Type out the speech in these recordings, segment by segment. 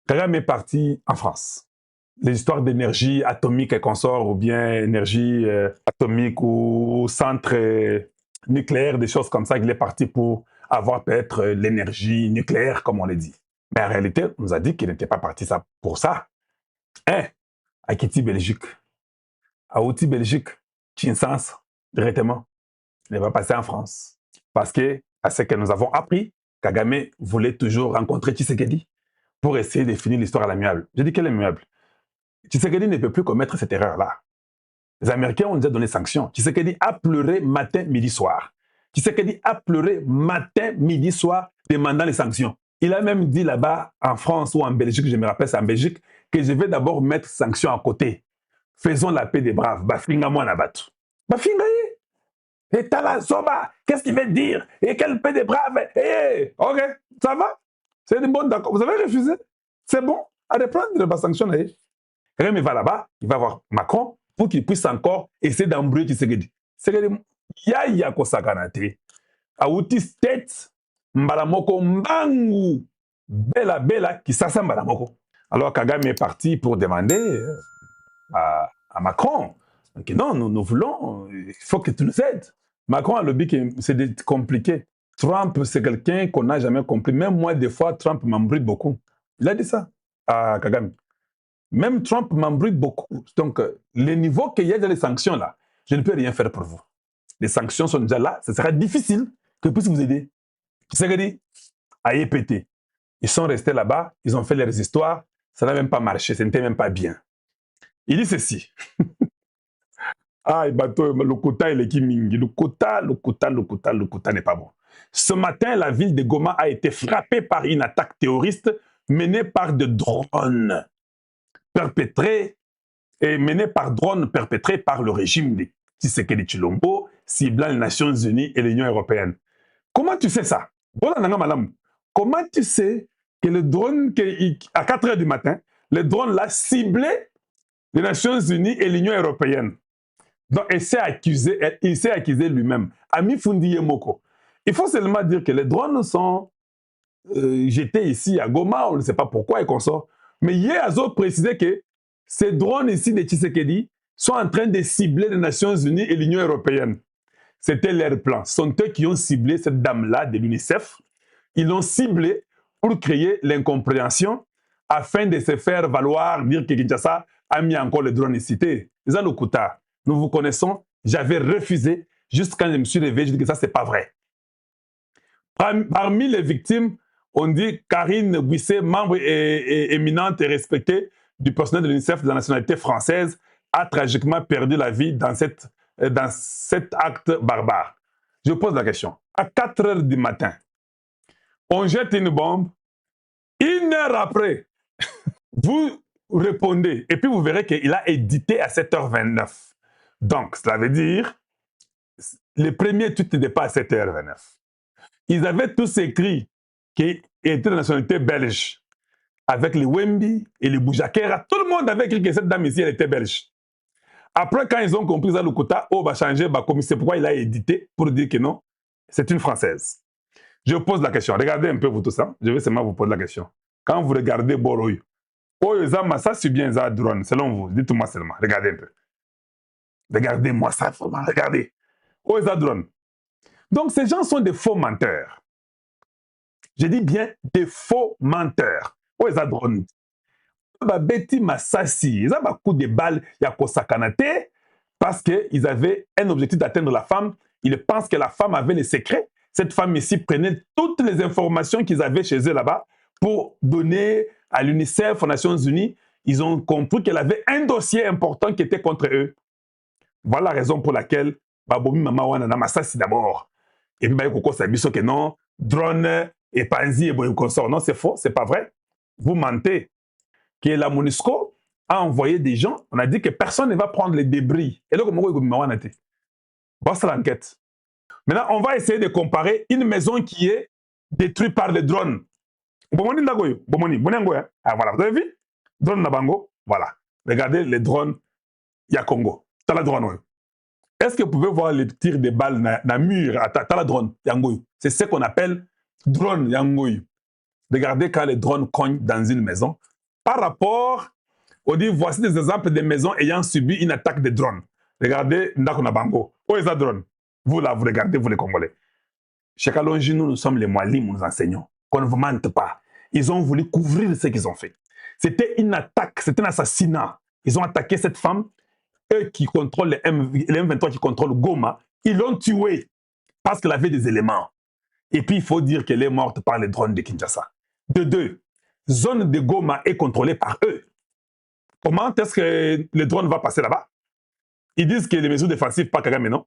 Kagame est parti en France. Les histoires d'énergie atomique et consorts, ou bien énergie atomique ou centre nucléaire, des choses comme ça, il est parti pour avoir peut-être l'énergie nucléaire, comme on l'a dit. Mais en réalité, on nous a dit qu'il n'était pas parti ça pour ça. Hein? À Kitty, Belgique. À Outi, Belgique. Chinsans, directement. Il va passer en France. Parce que, à ce que nous avons appris, Kagame voulait toujours rencontrer Tshisekedi pour essayer de finir l'histoire à l'amiable. Je dis quelle est l'amiable? Tshisekedi ne peut plus commettre cette erreur-là. Les Américains ont déjà donné sanctions. Tshisekedi a pleuré matin, midi, soir. Tshisekedi a pleuré matin, midi, soir, demandant les sanctions. Il a même dit là-bas, en France ou en Belgique, je me rappelle, c'est en Belgique, que je vais d'abord mettre sanctions à côté. Faisons la paix des braves. Bafinga moi nabatu. Bafinga et Tala Soba, qu'est-ce qu'il veut dire? Et quelle paix des braves? Ok, ça va? C'est bon, d'accord. Vous avez refusé? C'est bon? À reprendre les sanctions. Kagame va là-bas, il va voir Macron pour qu'il puisse encore essayer d'embrouiller Tshisekedi. Tshisekedi, yaya kosakanate. Aouti state, mbalamoko mbangu. Bella, bella, qui s'assemble mbalamoko. Alors Kagame est parti pour demander à Macron que non, nous voulons, il faut que tu nous aides. Macron a le dit que c'est compliqué. Trump, c'est quelqu'un qu'on n'a jamais compris. Même moi, des fois, Trump m'embrouille beaucoup. Il a dit ça à Kagame. Même Trump m'embrouille beaucoup. Donc, les niveaux qu'il y a dans les sanctions là, je ne peux rien faire pour vous. Les sanctions sont déjà là, ce sera difficile que je puisse vous aider. Tshisekedi a pété. Ils sont restés là-bas, ils ont fait leurs histoires, ça n'a même pas marché, ça n'était même pas bien. Il dit ceci. Ah, le quota, il est qui mingi. Le quota n'est pas bon. Ce matin, la ville de Goma a été frappée par une attaque terroriste menée par des drones menée par le régime de Tshisekedi Tshilombo, ciblant les Nations Unies et l'Union Européenne. Comment tu sais ça? Comment tu sais que le drone, à 4 h du matin, le drone là ciblait les Nations Unies et l'Union Européenne? Donc, il s'est accusé lui-même. Ami Fundi Yemoko. Il faut seulement dire que les drones sont jetés ici à Goma, on ne sait pas pourquoi et qu'on sort. Mais hier, ils ont précisé que ces drones ici de Tshisekedi sont en train de cibler les Nations Unies et l'Union Européenne. C'était leur plan. Ce sont eux qui ont ciblé cette dame-là de l'UNICEF. Ils l'ont ciblée pour créer l'incompréhension afin de se faire valoir, dire que Kinshasa a mis encore les drones ici. Nous vous connaissons, j'avais refusé. Juste quand je me suis réveillé, je dis que ça, c'est pas vrai. Parmi les victimes, on dit Karine Buissé, membre éminente et respectée du personnel de l'UNICEF de la nationalité française, a tragiquement perdu la vie dans cet acte barbare. Je pose la question. À 4 h du matin, on jette une bombe. 1 heure après, vous répondez. Et puis vous verrez qu'il a édité à 7 h 29. Donc, cela veut dire, les premiers tweets n'étaient pas à 7 h 29. Ils avaient tous écrit qu'ils étaient de nationalité belge, avec les Wemby et les Boujakera. Tout le monde avait écrit que cette dame ici, elle était belge. Après, quand ils ont compris ça, le quota, va changer, c'est pourquoi il a édité pour dire que non, c'est une Française. Je pose la question. Regardez un peu vous tout ça. Je vais seulement vous poser la question. Quand vous regardez Boroy, ça c'est bien ça drone, selon vous. Dites-moi seulement. Regardez un peu. Regardez-moi ça, regardez. Drone. Donc, ces gens sont des faux menteurs. Je dis bien des faux menteurs. Drone. Betty Massassi, ils ont un coup de balle, il y a Kosakanate, parce qu'ils avaient un objectif d'atteindre la femme. Ils pensent que la femme avait les secrets. Cette femme ici prenait toutes les informations qu'ils avaient chez eux là-bas pour donner à l'UNICEF, aux Nations Unies. Ils ont compris qu'elle avait un dossier important qui était contre eux. Voilà la raison pour laquelle Babomi Mama Wana Massassi d'abord. Et puis Koko Sabiso que non, drone et Panzi et consort. Non, c'est faux, c'est pas vrai. Vous mentez. Que la MONUSCO a envoyé des gens, on a dit que personne ne va prendre les débris. Et là, c'est l'enquête. Maintenant, on va essayer de comparer une maison qui est détruite par les drones. Ah voilà, vous avez vu? Drone Nabango, voilà. Regardez les drones, il y a Congo. T'as la drone. Est-ce que vous pouvez voir les tirs de balles dans le mur? T'as la drone, Yangoy. C'est ce qu'on appelle drone Yangoy. Regardez quand les drones cognent dans une maison. par rapport, on dit voici des exemples de maisons ayant subi une attaque de drones. Regardez Ndakona Bango. Où est ça drone? Vous là, vous regardez, vous les Congolais. Chez Kalonji, nous sommes les Mwalim, nous enseignons. Qu'on ne vous mente pas. Ils ont voulu couvrir ce qu'ils ont fait. C'était une attaque, c'était un assassinat. Ils ont attaqué cette femme, eux qui contrôlent les M23, qui contrôlent Goma. Ils l'ont tuée parce qu'elle avait des éléments. Et puis, il faut dire qu'elle est morte par les drones de Kinshasa. De deux, zone de Goma est contrôlée par eux. Comment est-ce que le drone va passer là-bas? Ils disent que les mesures défensives, pas Kagame, non?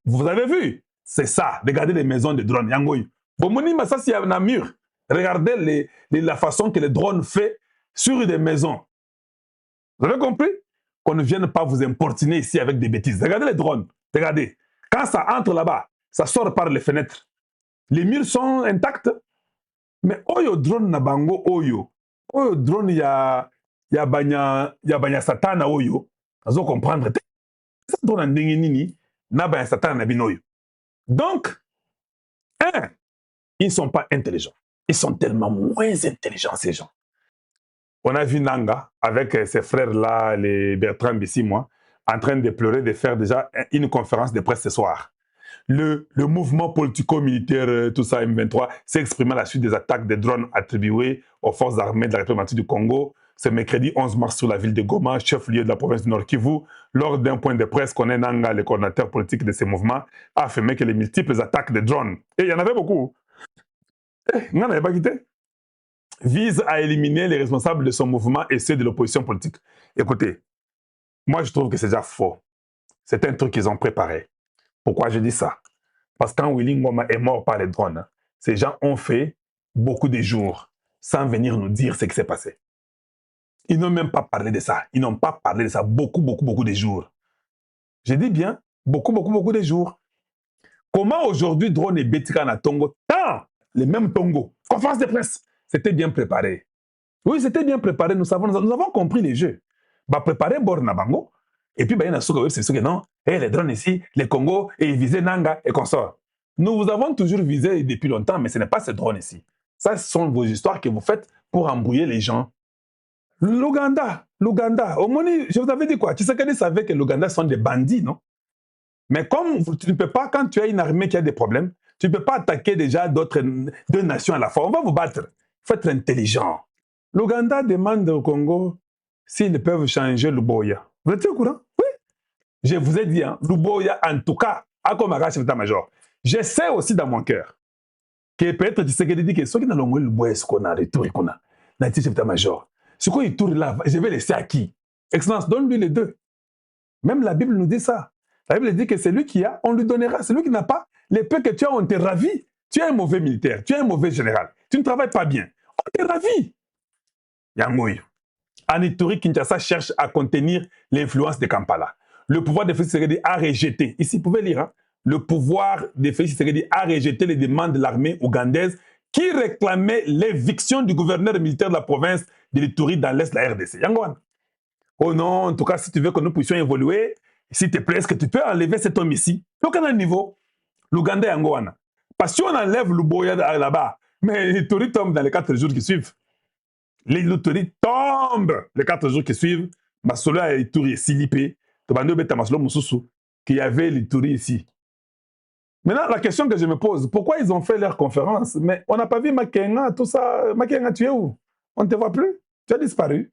Vous avez vu? C'est ça. Regardez les maisons de drones. Yangoy. Bon, ça, c'est un mur. Regardez la façon que le drone fait sur des maisons. Vous avez compris? Qu'on ne vienne pas vous importuner ici avec des bêtises. Regardez les drones. Regardez. Quand ça entre là-bas, ça sort par les fenêtres. Les murs sont intacts. Mais oyo drone na bango oyo. Oyo drone ya banya satana oyo. Vous comprendre. Ça drone en nini na banya satana na binoyo. Donc, ils ne sont pas intelligents. Ils sont tellement moins intelligents, ces gens. On a vu Nanga, avec ses frères-là, les Bertrand Bissi, moi, en train de pleurer, de faire déjà une conférence de presse ce soir. Le mouvement politico-militaire, tout ça, M23, s'est exprimé à la suite des attaques de drones attribuées aux forces armées de la République du Congo. Ce mercredi 11 mars sur la ville de Goma, chef-lieu de la province du Nord Kivu, lors d'un point de presse, Koné Nanga, le coordinateur politique de ces mouvements, a affirmé que les multiples attaques de drones, et il y en avait beaucoup, non, n'avait pas quitté, vise à éliminer les responsables de son mouvement et ceux de l'opposition politique. Écoutez, moi je trouve que c'est déjà faux. C'est un truc qu'ils ont préparé. Pourquoi je dis ça? Parce que quand Willy Ngoma est mort par les drones, ces gens ont fait beaucoup de jours sans venir nous dire ce qui s'est passé. Ils n'ont même pas parlé de ça. Ils n'ont pas parlé de ça beaucoup de jours. Je dis bien, beaucoup de jours. Comment aujourd'hui drone et Betika na Tongo, tant les mêmes Tongo, conférence de presse, c'était bien préparé. Oui, c'était bien préparé. Nous avons compris les jeux. Bah, préparer Borna Bango. Et puis, bah, il y a c'est ce que non. Et les drones ici, les Congo, et ils visaient Nanga et consorts. Nous vous avons toujours visé depuis longtemps, mais ce n'est pas ces drones ici. Ça, ce sont vos histoires que vous faites pour embrouiller les gens. L'Ouganda. Au Moni, je vous avais dit quoi? Tu sais qu'elle savait que l'Ouganda sont des bandits, non? Mais comme tu ne peux pas, quand tu as une armée qui a des problèmes, tu ne peux pas attaquer déjà deux nations à la fois. On va vous battre. Il faut être intelligent. L'Ouganda demande au Congo s'ils peuvent changer Luboya. Vous êtes au courant? Oui. Je vous ai dit, hein, Luboya, en tout cas, à comme chef d'état-major. Je sais aussi dans mon cœur que peut-être tu sais que dit que ceux qui n'ont pas Luboya, ce qu'on a, le tour qu'on a, chef d'état-major. Ce qu'on tourne là, je vais laisser à qui? Excellence, donne-lui les deux. Même la Bible nous dit ça. La Bible dit que celui qui a, on lui donnera. Celui qui n'a pas, les peu que tu as, on te ravit. Tu es un mauvais militaire, tu es un mauvais général. Tu ne travailles pas bien. On te ravit. Yangoy. Anitori Kinshasa cherche à contenir l'influence de Kampala. Le pouvoir de Félix Tshisekedi a rejeté, ici vous pouvez lire, hein, le pouvoir de Félix Tshisekedi a rejeté les demandes de l'armée ougandaise qui réclamait l'éviction du gouverneur militaire de la province de l'Ituri dans l'est de la RDC. Yangoan. Oh non, en tout cas, si tu veux que nous puissions évoluer, s'il te plaît, est-ce que tu peux enlever cet homme ici? Aucun niveau. L'Ouganda est Yangoan. Parce que si on enlève Luboya là-bas, mais l'Ituri tombe dans les 4 jours qui suivent. L'Ituri tombe les 4 jours qui suivent. Masolo et l'Ituri est silipé. Qu'il y avait l'Ituri ici. Maintenant, la question que je me pose, pourquoi ils ont fait leur conférence? Mais on n'a pas vu Makenga, tout ça. Makenga, tu es où? On ne te voit plus? Tu as disparu?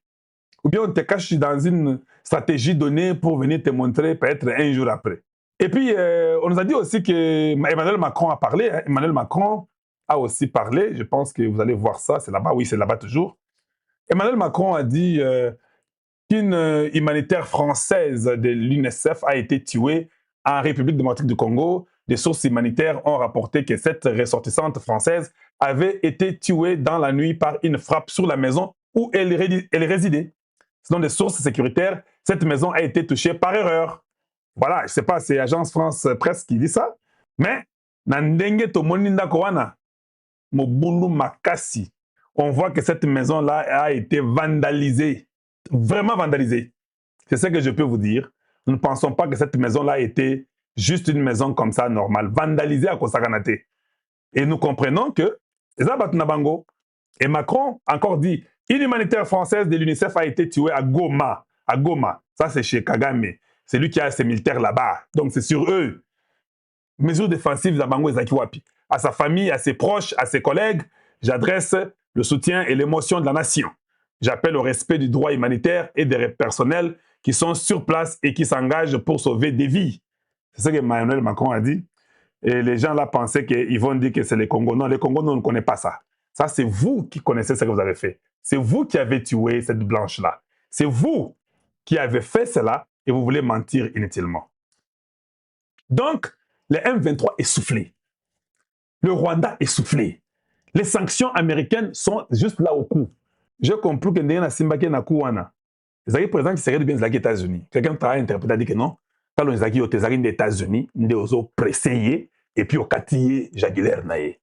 Ou bien on te cache dans une stratégie donnée pour venir te montrer peut-être un jour après. Et puis, on nous a dit aussi que Emmanuel Macron a parlé. Hein. Emmanuel Macron a aussi parlé. Je pense que vous allez voir ça. C'est là-bas. Oui, c'est là-bas toujours. Emmanuel Macron a dit qu'une humanitaire française de l'UNICEF a été tuée en République démocratique du Congo. Des sources humanitaires ont rapporté que cette ressortissante française avait été tuée dans la nuit par une frappe sur la maison où elle résidait. Selon des sources sécuritaires, cette maison a été touchée par erreur. Voilà, je ne sais pas, c'est Agence France Presse qui dit ça. Mais, Nandenge Tomoninda Kowana, Mobulu Makasi, on voit que cette maison-là a été vandalisée. Vraiment vandalisée. C'est ce que je peux vous dire. Nous ne pensons pas que cette maison-là a été juste une maison comme ça, normale, vandalisée à Kosaganate. Et nous comprenons que, et Macron encore dit, Une humanitaire française de l'UNICEF a été tuée à Goma. À Goma. Ça, c'est chez Kagame. C'est lui qui a ses militaires là-bas. Donc, c'est sur eux. Mesures défensives d'Abango Ezakiwapi. À sa famille, à ses proches, à ses collègues, j'adresse le soutien et l'émotion de la nation. J'appelle au respect du droit humanitaire et des personnels qui sont sur place et qui s'engagent pour sauver des vies. C'est ce que Emmanuel Macron a dit. Et les gens là pensaient qu'ils vont dire que c'est les Congos. Non, les Congos, nous, on ne connaît pas ça. Ça, c'est vous qui connaissez ce que vous avez fait. C'est vous qui avez tué cette blanche-là. C'est vous qui avez fait cela et vous voulez mentir inutilement. Donc, le M23 est soufflé. Le Rwanda est soufflé. Les sanctions américaines sont juste là au cou. J'ai compris que Ndena Simbake na Kouana. Les président qui serait bien les États-Unis. Quelqu'un t'a interprété a dit que non. Quand on est aux États-Unis, on est pressé et puis au Katiye Jaguilaire naé.